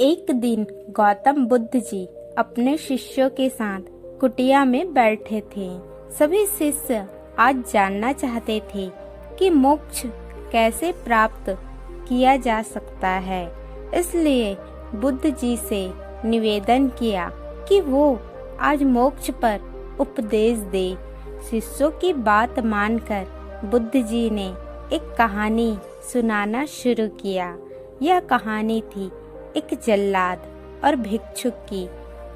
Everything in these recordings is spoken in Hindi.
एक दिन गौतम बुद्ध जी अपने शिष्यों के साथ कुटिया में बैठे थे। सभी शिष्य आज जानना चाहते थे कि मोक्ष कैसे प्राप्त किया जा सकता है। इसलिए बुद्ध जी से निवेदन किया कि वो आज मोक्ष पर उपदेश दे। शिष्यों की बात मानकर बुद्ध जी ने एक कहानी सुनाना शुरू किया। यह कहानी थी एक जल्लाद और भिक्षुक की।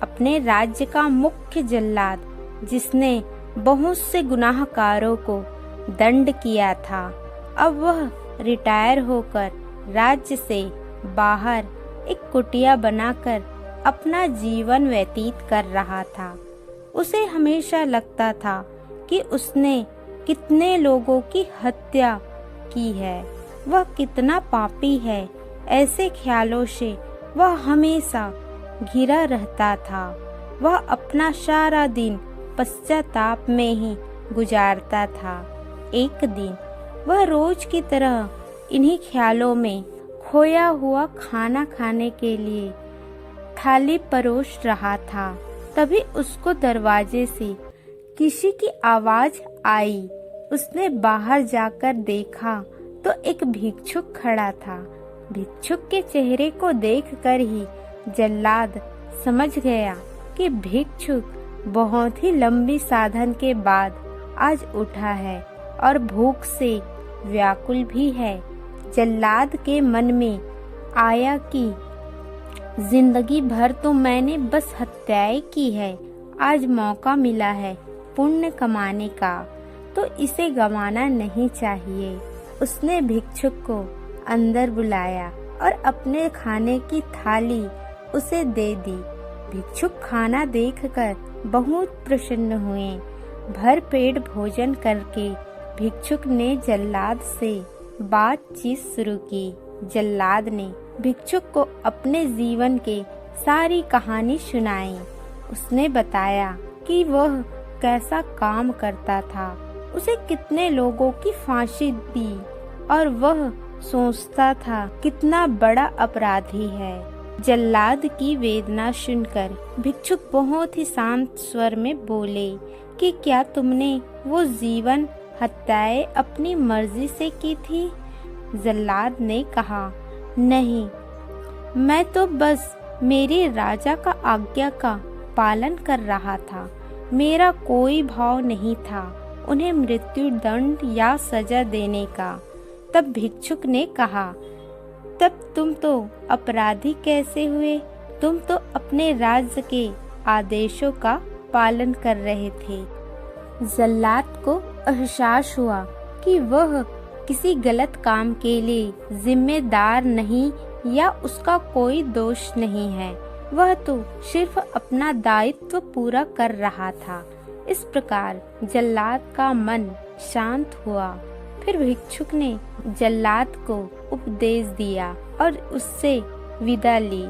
अपने राज्य का मुख्य जल्लाद जिसने बहुत से गुनाहगारों को दंड किया था, अब वह रिटायर होकर राज्य से बाहर एक कुटिया बनाकर अपना जीवन व्यतीत कर रहा था। उसे हमेशा लगता था कि उसने कितने लोगों की हत्या की है, वह कितना पापी है। ऐसे ख्यालों से वह हमेशा घिरा रहता था। वह अपना सारा दिन पश्चाताप में ही गुजारता था। एक दिन वह रोज की तरह इन्हीं ख्यालों में खोया हुआ खाना खाने के लिए थाली परोस रहा था। तभी उसको दरवाजे से किसी की आवाज आई। उसने बाहर जाकर देखा तो एक भिक्षुक खड़ा था। भिक्षुक के चेहरे को देखकर ही जल्लाद समझ गया कि भिक्षुक बहुत ही लंबी साधन के बाद आज उठा है और भूख से व्याकुल भी है। जल्लाद के मन में आया कि जिंदगी भर तो मैंने बस हत्याएं की है, आज मौका मिला है पुण्य कमाने का, तो इसे गंवाना नहीं चाहिए। उसने भिक्षुक को अंदर बुलाया और अपने खाने की थाली उसे दे दी। भिक्षुक खाना देखकर बहुत प्रसन्न हुए। भर पेट भोजन करके भिक्षुक ने जल्लाद से बातचीत शुरू की। जल्लाद ने भिक्षुक को अपने जीवन के सारी कहानी सुनाई। उसने बताया कि वह कैसा काम करता था, उसे कितने लोगों की फांसी दी और वह सोचता था कितना बड़ा अपराधी है। जल्लाद की वेदना सुनकर भिक्षुक बहुत ही शांत स्वर में बोले कि क्या तुमने वो जीवन हत्याएं अपनी मर्जी से की थी? जल्लाद ने कहा, नहीं, मैं तो बस मेरे राजा का आज्ञा का पालन कर रहा था। मेरा कोई भाव नहीं था उन्हें मृत्यु दंड या सजा देने का। तब भिक्षुक ने कहा, तब तुम तो अपराधी कैसे हुए? तुम तो अपने राज्य के आदेशों का पालन कर रहे थे। जल्लाद को एहसास हुआ कि वह किसी गलत काम के लिए जिम्मेदार नहीं या उसका कोई दोष नहीं है। वह तो सिर्फ अपना दायित्व पूरा कर रहा था। इस प्रकार जल्लाद का मन शांत हुआ। फिर भिक्षुक ने जल्लाद को उपदेश दिया और उससे विदा ली।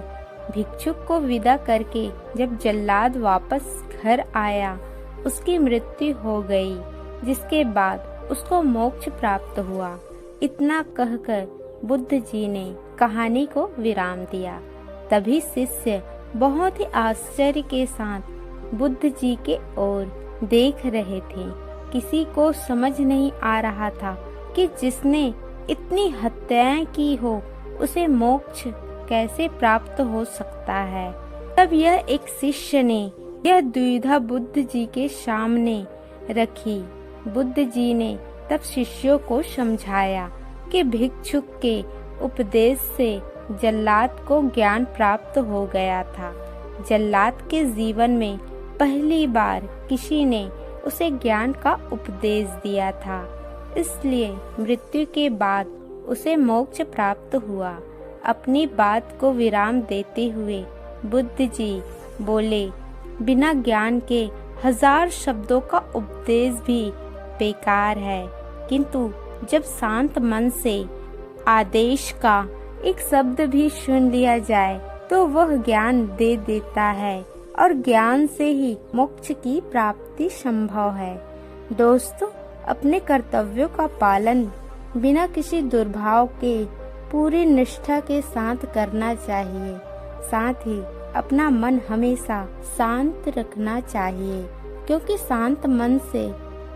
भिक्षुक को विदा करके जब जल्लाद वापस घर आया, उसकी मृत्यु हो गई, जिसके बाद उसको मोक्ष प्राप्त हुआ। इतना कहकर बुद्ध जी ने कहानी को विराम दिया। तभी शिष्य बहुत ही आश्चर्य के साथ बुद्ध जी के ओर देख रहे थे। किसी को समझ नहीं आ रहा था कि जिसने इतनी हत्याएं की हो उसे मोक्ष कैसे प्राप्त हो सकता है। तब यह एक शिष्य ने यह दुविधा बुद्ध जी के सामने रखी। बुद्ध जी ने तब शिष्यों को समझाया कि भिक्षुक के उपदेश से जल्लाद को ज्ञान प्राप्त हो गया था। जल्लाद के जीवन में पहली बार किसी ने उसे ज्ञान का उपदेश दिया था, इसलिए मृत्यु के बाद उसे मोक्ष प्राप्त हुआ। अपनी बात को विराम देते हुए बुद्ध जी बोले, बिना ज्ञान के 1000 शब्दों का उपदेश भी बेकार है, किंतु जब शांत मन से आदेश का एक शब्द भी सुन लिया जाए तो वह ज्ञान दे देता है और ज्ञान से ही मोक्ष की प्राप्ति संभव है। दोस्तों, अपने कर्तव्यों का पालन बिना किसी दुर्भाव के पूरी निष्ठा के साथ करना चाहिए। साथ ही अपना मन हमेशा शांत रखना चाहिए, क्योंकि शांत मन से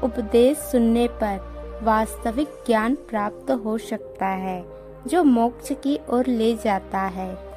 उपदेश सुनने पर वास्तविक ज्ञान प्राप्त हो सकता है, जो मोक्ष की ओर ले जाता है।